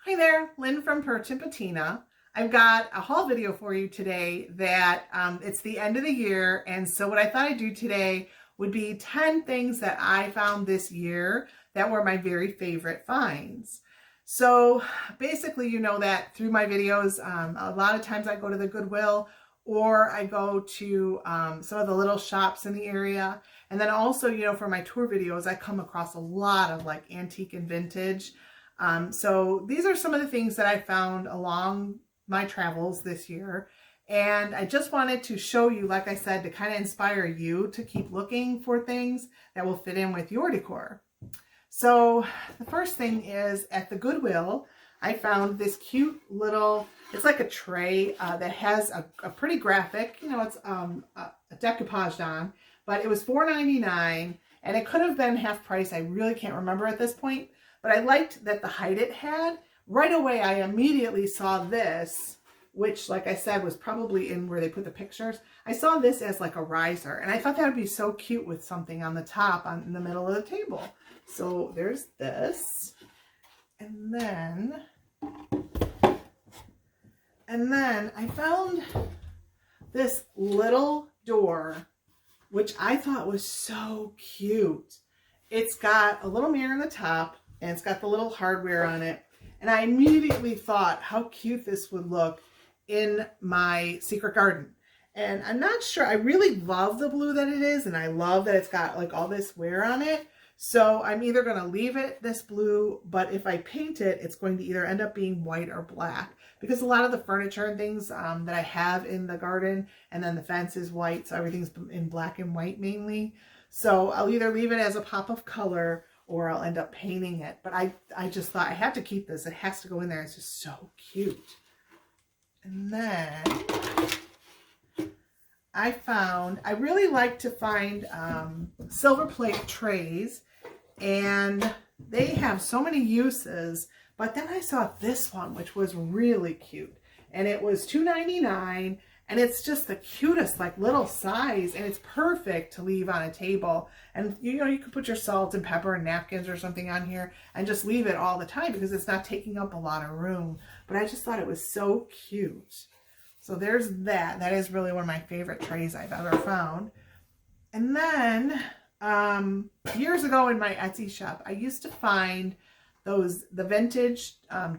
Hi there, Lynn from Perch and Patina. I've got a haul video for you today that it's the end of the year, and so what I thought I'd do today would be 10 things that I found this year that were my very favorite finds. So basically, you know that through my videos, a lot of times I go to the Goodwill or I go to some of the little shops in the area. And then also, you know, for my tour videos, I come across a lot of like antique and vintage. So these are some of the things that I found along my travels this year. And I just wanted to show you, like I said, to kind of inspire you to keep looking for things that will fit in with your decor. So the first thing is at the Goodwill, I found this cute little, it's like a tray that has a pretty graphic, you know, it's a decoupaged on, but it was $4.99 and it could have been half price. I really can't remember at this point. But I liked that the height it had. Right away, I immediately saw this, which, like I said, was probably in where they put the pictures. I saw this as like a riser, and I thought that would be so cute with something on the top, in the middle of the table. So there's this. And then I found this little door, which I thought was so cute. It's got a little mirror in the top, and it's got the little hardware on it. And I immediately thought how cute this would look in my secret garden. And I'm not sure, I really love the blue that it is, and I love that it's got like all this wear on it. So I'm either going to leave it this blue, but if I paint it, it's going to either end up being white or black. Because a lot of the furniture and things that I have in the garden, and then the fence is white, so everything's in black and white mainly. So I'll either leave it as a pop of color or I'll end up painting it. But I just thought I have to keep this. It has to go in there. It's just so cute. And then I really like to find silver plate trays, and they have so many uses. But then I saw this one, which was really cute. And it was $2.99. And it's just the cutest, like little size, and it's perfect to leave on a table. And you know, you could put your salt and pepper and napkins or something on here and just leave it all the time because it's not taking up a lot of room. But I just thought it was so cute. So there's that. That is really one of my favorite trays I've ever found. And then years ago in my Etsy shop, I used to find the vintage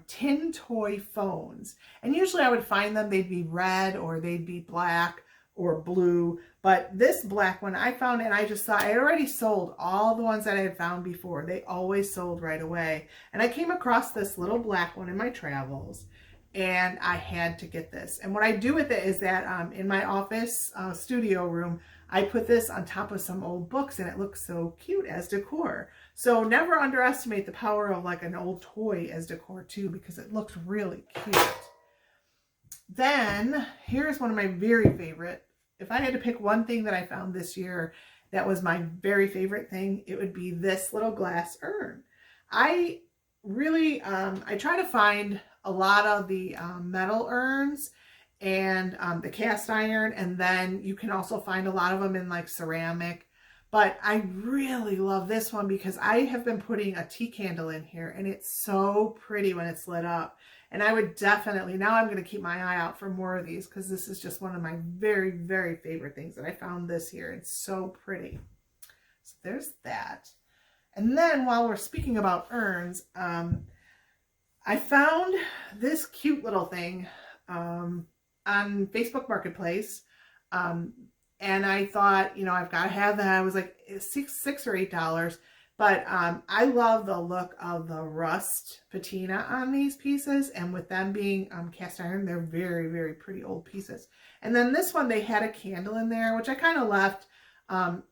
tin toy phones. And usually I would find them, they'd be red or they'd be black or blue. But this black one I found, and I just thought I had already sold all the ones that I had found before. They always sold right away. And I came across this little black one in my travels, and I had to get this. And what I do with it is that in my office studio room, I put this on top of some old books, and it looks so cute as decor. So never underestimate the power of like an old toy as decor too, because it looks really cute. Then here's one of my very favorite. If I had to pick one thing that I found this year that was my very favorite thing, it would be this little glass urn. I really, I try to find a lot of the metal urns and the cast iron, and then you can also find a lot of them in like ceramic. But I really love this one because I have been putting a tea candle in here, and it's so pretty when it's lit up. And I would definitely, now I'm going to keep my eye out for more of these because this is just one of my very, very favorite things that I found this year. It's so pretty. So there's that. And then while we're speaking about urns, I found this cute little thing on Facebook Marketplace. And I thought, you know, I've got to have that. I was like $6 or $8. But I love the look of the rust patina on these pieces. And with them being cast iron, they're very, very pretty old pieces. And then this one, they had a candle in there, which I kind of left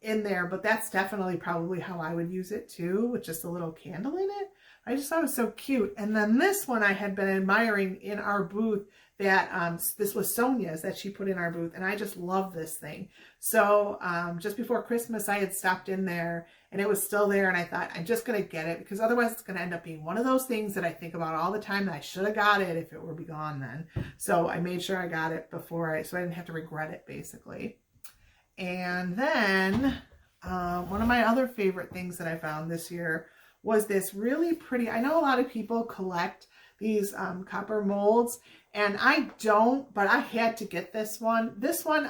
in there. But that's definitely probably how I would use it too, with just a little candle in it. I just thought it was so cute. And then this one I had been admiring in our booth, that this was Sonia's that she put in our booth, and I just love this thing. So just before Christmas I had stopped in there and it was still there, and I thought I'm just gonna get it because otherwise it's gonna end up being one of those things that I think about all the time that I should have got it if it were be gone then. So I made sure I got it before so I didn't have to regret it basically. And then one of my other favorite things that I found this year was this really pretty, I know a lot of people collect these copper molds. And I don't, but I had to get this one. This one,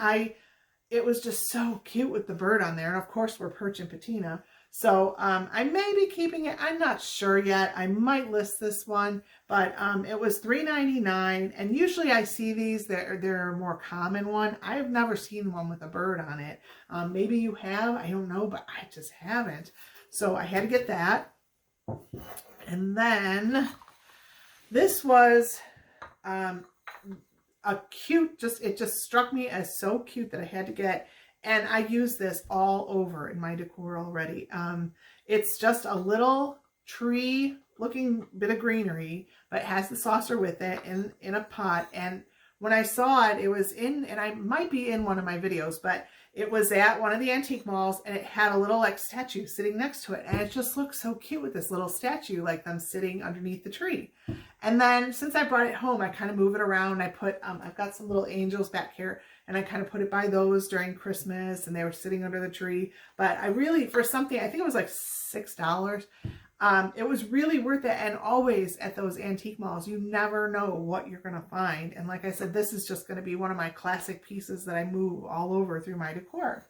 it was just so cute with the bird on there. And of course we're perch and patina. So I may be keeping it. I'm not sure yet. I might list this one, but it was $3.99. And usually I see these, they're a more common one. I've never seen one with a bird on it. Maybe you have, I don't know, but I just haven't. So I had to get that. And then this was a cute, it just struck me as so cute that I had to get. And I use this all over in my decor already. It's just a little tree looking bit of greenery, but it has the saucer with it in a pot. And when I saw it, it was in, and I might be in one of my videos, but it was at one of the antique malls, and it had a little like statue sitting next to it. And it just looked so cute with this little statue, like them sitting underneath the tree. And then since I brought it home, I kind of move it around. I put, I've got some little angels back here, and I kind of put it by those during Christmas, and they were sitting under the tree. But I really, for something, I think it was like $6. It was really worth it. And always at those antique malls, you never know what you're going to find. And like I said, this is just going to be one of my classic pieces that I move all over through my decor.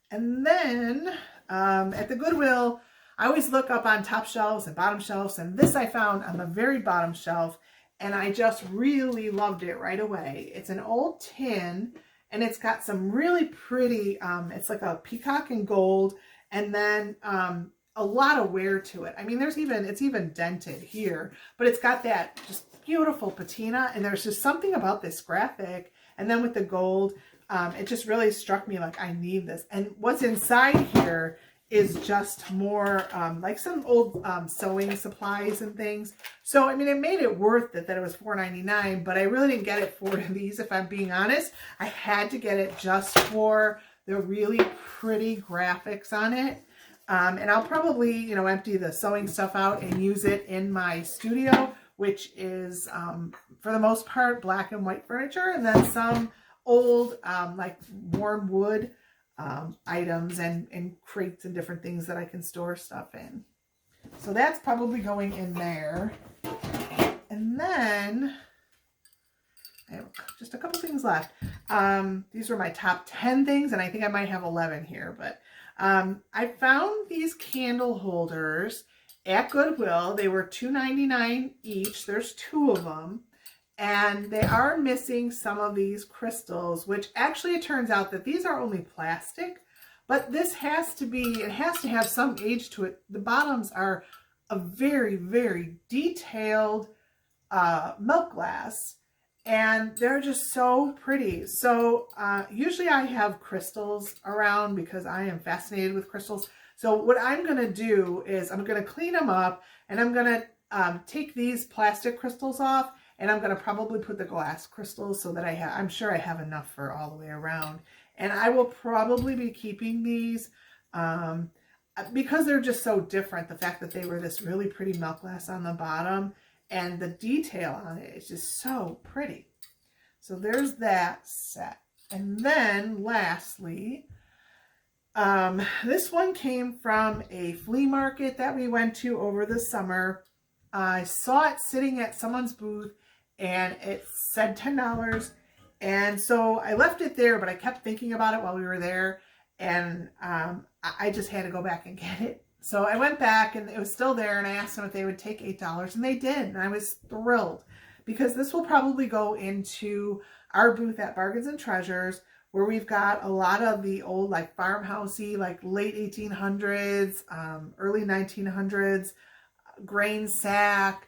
And then at the Goodwill, I always look up on top shelves and bottom shelves. And this I found on the very bottom shelf, and I just really loved it right away. It's an old tin, and it's got some really pretty, it's like a peacock and gold, and then a lot of wear to it. I mean, it's even dented here, but it's got that just beautiful patina, and there's just something about this graphic. And then with the gold, it just really struck me like I need this. And what's inside here is just more like some old sewing supplies and things. So, I mean, it made it worth it that it was $4.99, but I really didn't get it for these, if I'm being honest. I had to get it just for the really pretty graphics on it. And I'll probably, you know, empty the sewing stuff out and use it in my studio, which is, for the most part, black and white furniture, and then some old, like worn wood items and crates and different things that I can store stuff in. So that's probably going in there. And then I have just a couple things left. These were my top 10 things, and I think I might have 11 here, but I found these candle holders at Goodwill. They were $2.99 each. There's 2 of them. And they are missing some of these crystals, which actually it turns out that these are only plastic. But this has to be, it has to have some age to it. The bottoms are a very, very detailed milk glass. And they're just so pretty. So usually I have crystals around because I am fascinated with crystals. So what I'm going to do is I'm going to clean them up, and I'm going to take these plastic crystals off, and I'm going to probably put the glass crystals so that I'm sure I have enough for all the way around. And I will probably be keeping these because they're just so different. The fact that they were this really pretty milk glass on the bottom, and the detail on it is just so pretty. So there's that set. And then lastly, this one came from a flea market that we went to over the summer. I saw it sitting at someone's booth, and it said $10. And so I left it there, but I kept thinking about it while we were there. And I just had to go back and get it. So I went back, and it was still there, and I asked them if they would take $8, and they did. And I was thrilled because this will probably go into our booth at Bargains and Treasures, where we've got a lot of the old, like farmhousey, like late 1800s, early 1900s, grain sack,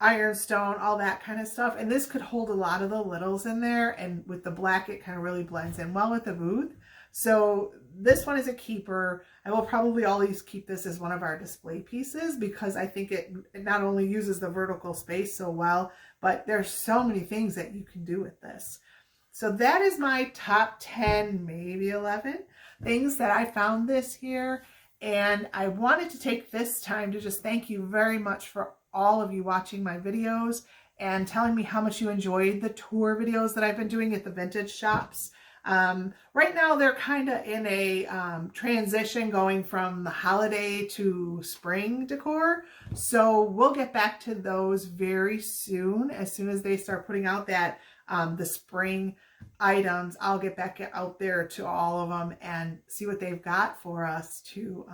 ironstone, all that kind of stuff. And this could hold a lot of the littles in there. And with the black, it kind of really blends in well with the booth. So this one is a keeper. I will probably always keep this as one of our display pieces because I think it not only uses the vertical space so well, but there's so many things that you can do with this. So that is my top 10, maybe 11 things that I found this year. And I wanted to take this time to just thank you very much for all of you watching my videos and telling me how much you enjoyed the tour videos that I've been doing at the vintage shops. Right now they're kind of in a transition going from the holiday to spring decor. So we'll get back to those very soon. As soon as they start putting out that the spring items, I'll get back out there to all of them and see what they've got for us to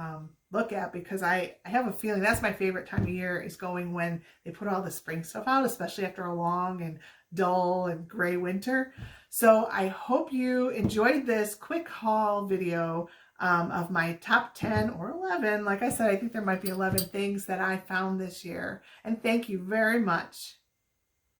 look at, because I have a feeling that's my favorite time of year, is going when they put all the spring stuff out, especially after a long and dull and gray winter. So I hope you enjoyed this quick haul video of my top 10 or 11. Like I said, I think there might be 11 things that I found this year. And thank you very much.